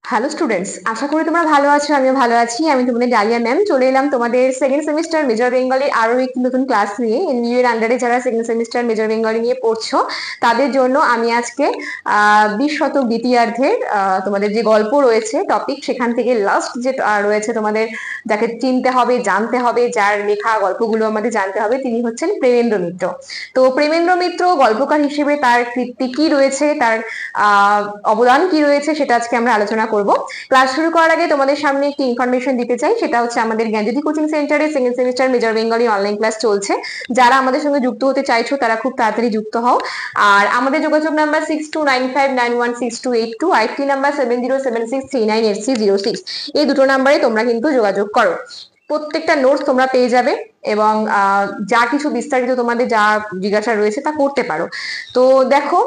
Hello students, আশা করি তোমরা ভালো আছো। আমিও ভালো আছি। আমি তোমাদের ডালিয়া ম্যাম চলে এলাম তোমাদের সেকেন্ড সেমিস্টার মেজর বেঙ্গলি আরো একটি নতুন ক্লাস নিয়ে। এনবিইউ এর আন্ডারে যারা সেকেন্ড সেমিস্টার মেজর বেঙ্গলি নিয়ে পড়ছো তাদের জন্য আমি আজকে 20 শতক দ্বিতীয়ার্ধের তোমাদের যে গল্প রয়েছে টপিক, সেখান থেকে লাস্ট যে রয়েছে তোমাদের, যাকে চিনতে হবে, জানতে হবে, যার লেখা গল্পগুলো আমাদের জানতে হবে, তিনি হচ্ছেন প্রেমেন্দ্র মিত্র। তো প্রেমেন্দ্র মিত্র গল্পকার হিসেবে তার কীর্তি কি রয়েছে, তার অবদান কি রয়েছে, সেটা আজকে আমরা আলোচনা করব। ক্লাস শুরু করার আগে তোমাদের সামনে একটি ইনফরমেশন দিতে চাই, সেটা হচ্ছে আমাদের জ্ঞানজ্যোতি কোচিং সেন্টারে second semester major Bengali online class চলছে। যারা আমাদের সঙ্গে যুক্ত হতে চাইছো তারা খুব তাড়াতাড়ি যুক্ত হও। আর আমাদের যোগাযোগ নাম্বার 6295916282, আইটি নাম্বার 7076398306। এই দুটো নাম্বারে তোমরা কিন্তু যোগাযোগ করো। প্রত্যেকটা নোটস তোমরা পেয়ে যাবে এবং যা কিছু বিস্তারিত তোমাদের যা জিজ্ঞাসা রয়েছে তা করতে পারো। তো দেখো,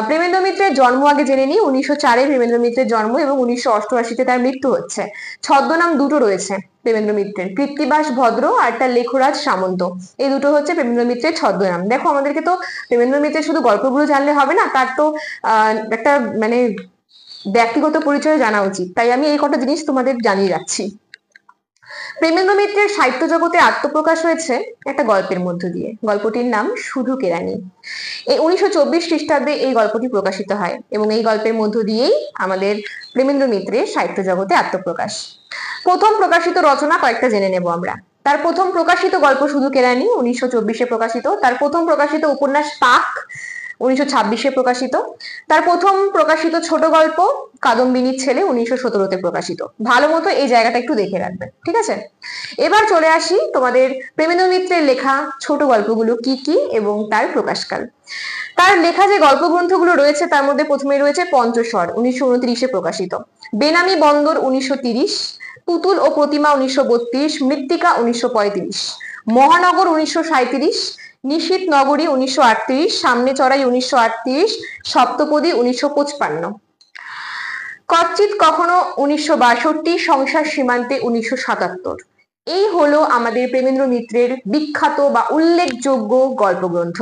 প্রেমেন্দ্র মিত্রের জন্ম আগে জেনে নিই। 1904-এ প্রেমেন্দ্র মিত্রের জন্ম এবং 1988-তে তার মৃত্যু হচ্ছে। ছদ্মনাম দুটো রয়েছে প্রেমেন্দ্র মিত্রের, কৃত্তিবাস ভদ্র আর তার লেখরাজ সামন্ত। এই দুটো হচ্ছে প্রেমেন্দ্র মিত্রের ছদ্মনাম। দেখো, আমাদেরকে তো প্রেমেন্দ্র মিত্রের শুধু গল্পগুলো জানলে হবে না, তার তো একটা মানে ব্যক্তিগত পরিচয় জানা উচিত। তাই আমি এই কটা জিনিস তোমাদের জানিয়ে রাখছি। প্রেমেন্দ্র মিত্রের সাহিত্য জগতে আত্মপ্রকাশ হয়েছে একটা গল্পের মধ্য দিয়ে। গল্পটির নাম শুধু কেরানি। এই 1924 খ্রিস্টাব্দে এই গল্পটি প্রকাশিত হয় এবং এই গল্পের মধ্য দিয়েই আমাদের প্রেমেন্দ্র মিত্রের সাহিত্য জগতে আত্মপ্রকাশ। প্রথম প্রকাশিত রচনা কয়েকটা জেনে নেব আমরা। তার প্রথম প্রকাশিত গল্প শুধু কেরানি, 1924-এ প্রকাশিত। তার প্রথম প্রকাশিত উপন্যাস পাক, 1926-এ প্রকাশিত। তার প্রথম প্রকাশিত ছোট গল্প কাদম্বিনীর ছেলে, 1917-তে প্রকাশিত। ভালো মতো এই জায়গাটা একটু দেখে রাখবে, ঠিক আছে? এবার চলে আসি তোমাদের প্রেমেন্দ্র মিত্রের লেখা ছোট গল্পগুলো কি কি এবং তার প্রকাশকাল। তার লেখা যে গল্প গ্রন্থগুলো রয়েছে তার মধ্যে প্রথমে রয়েছে পঞ্চস্বর, 1929-এ প্রকাশিত। বেনামি বন্দর, 1930। পুতুল ও প্রতিমা, 1932। মৃত্তিকা, 1935। মহানগর, 1937। নিশীথ নগরী, 1938। সামনে চড়াই, 1938। সপ্তপদী, 1955। কচ্চিৎ কখনো, 1962। সংসার সীমান্তে, 1977। এই হলো আমাদের প্রেমেন্দ্র মিত্রের বিখ্যাত বা উল্লেখযোগ্য গল্পগ্রন্থ।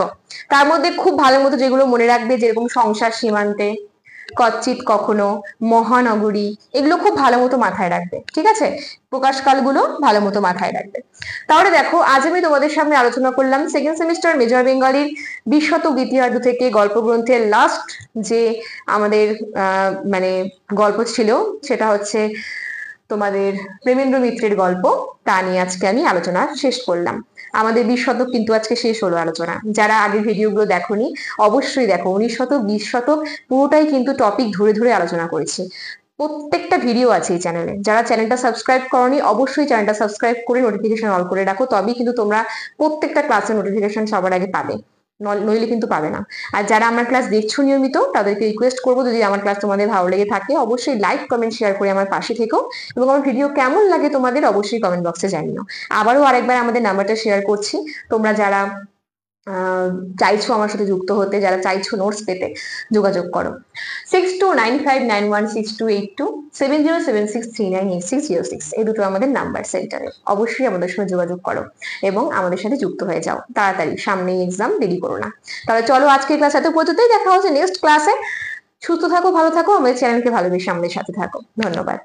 তার মধ্যে খুব ভালো মতো যেগুলো মনে রাখবে, যেরকম সংসার সীমান্তে, কচ্চিৎ কখনো, মহানগরী, এগুলো খুব ভালো মতো মাথায় রাখবে, ঠিক আছে? প্রকাশকালগুলো ভালো মতো মাথায় রাখবে। তাহলে দেখো, আজ আমি তোমাদের সামনে আলোচনা করলাম সেকেন্ড সেমিস্টার মেজর বেঙ্গলির 20 শতক দ্বিতীয়ার্ধ থেকে গল্পগ্রন্থের লাস্ট যে আমাদের মানে গল্প ছিল, সেটা হচ্ছে তোমাদের প্রেমেন্দ্র মিত্রের গল্প। তা নিয়ে আজকে আমি আলোচনা শেষ করলাম। আমাদের 20 শতক কিন্তু আজকে শেষ হলো আলোচনা। যারা আগের ভিডিওগুলো দেখোনি অবশ্যই দেখো। 19 শতক 20 শতক পুরোটাই কিন্তু টপিক ধরে ধরে আলোচনা করেছি। প্রত্যেকটা ভিডিও আছে এই চ্যানেলে। যারা চ্যানেলটা সাবস্ক্রাইব করনি অবশ্যই চ্যানেলটা সাবস্ক্রাইব করে নোটিফিকেশন অল করে রাখো, তবেই কিন্তু তোমরা প্রত্যেকটা ক্লাসের নোটিফিকেশন সবার আগে পাবে, নইলে কিন্তু পাবে না। আর যারা আমার ক্লাস দেখছো নিয়মিত তাদেরকে রিকোয়েস্ট করবো, যদি আমার ক্লাস তোমাদের ভালো লেগে থাকে অবশ্যই লাইক কমেন্ট শেয়ার করে আমার পাশে থেকো এবং আমার ভিডিও কেমন লাগে তোমাদের অবশ্যই কমেন্ট বক্সে জানিও। আবারও আরেকবার আমাদের নাম্বারটা শেয়ার করছি। তোমরা যারা চাইছো আমার সাথে যুক্ত হতে, যারা চাইছো নোটস পেতে, যোগাযোগ করো 6295916282, 7076398606। এই দুটো আমাদের নাম্বার সেন্টারে। অবশ্যই আমাদের সঙ্গে যোগাযোগ করো এবং আমাদের সাথে যুক্ত হয়ে যাও তাড়াতাড়ি, সামনে এক্সাম, দেরি করো না। তাহলে চলো, আজকের ক্লাস এত পর্যন্তই। দেখা হচ্ছে নেক্সট ক্লাসে। সুস্থ থাকো, ভালো থাকো, আমাদের চ্যানেলকে ভালোবেসে আমাদের সাথে থাকো। ধন্যবাদ।